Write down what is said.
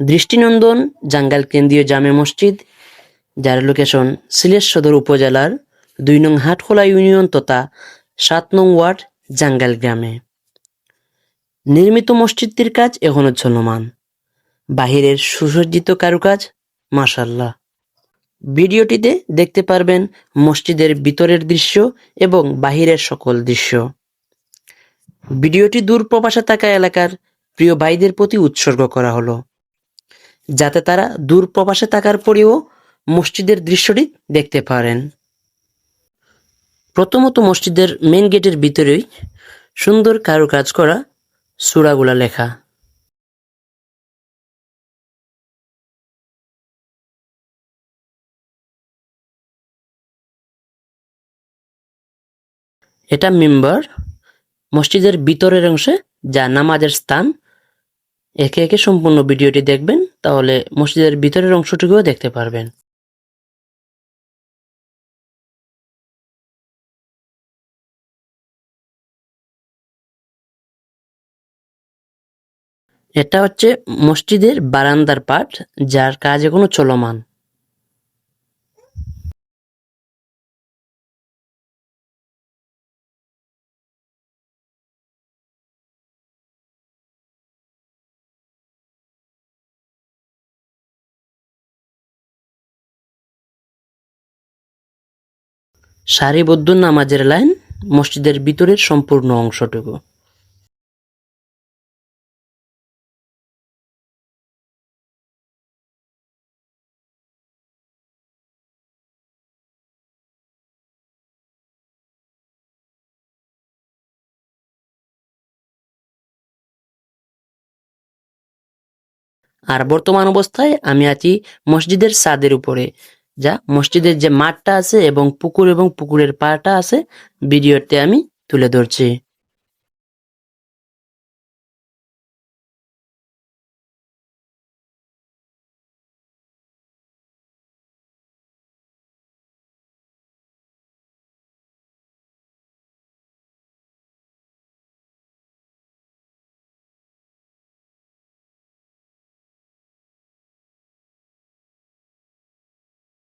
দৃষ্টিনন্দন জাঙ্গাল কেন্দ্রীয় জামে মসজিদ, যার লোকেশন সিলেট সদর উপজেলার ২ নং হাটখোলা ইউনিয়ন তথা ৭ নং ওয়ার্ড জাঙ্গাল গ্রামে। নির্মিত মসজিদটির কাজ এখনো চলমান। বাহিরের সুসজ্জিত কারুকাজ মাশাআল্লাহ। ভিডিওটিতে দেখতে পারবেন মসজিদের ভিতরের দৃশ্য এবং বাহিরের সকল দৃশ্য। ভিডিওটি দূর প্রবাসে থাকা এলাকার প্রিয় ভাইদের প্রতি উৎসর্গ করা হলো, যাতে তারা দূর প্রবাসে থাকার পরেও মসজিদের দৃশ্যটি দেখতে পারেন। প্রথমত মসজিদের মেন গেটের ভিতরেই সুন্দর কারুকাজ করা সূরাগুলা লেখা। এটা মিম্বার, মসজিদের ভিতরের অংশে যা নামাজের স্থান। একে একে সম্পূর্ণ ভিডিওটি দেখবেন, তাহলে মসজিদের ভিতরের অংশটুকুও দেখতে পারবেন। এটা হচ্ছে মসজিদের বারান্দার পার্ট, যার কাজ এখনো চলমান। সারিবদ্ধ নামাজের লাইন মসজিদের ভিতরের সম্পূর্ণ অংশটুকু। আর বর্তমান অবস্থায় আমি আছি মসজিদের ছাদের উপরে, যা মসজিদের যে মাঠটা আছে এবং পুকুরের পাড়টা আছে ভিডিওতে আমি তুলে ধরছি।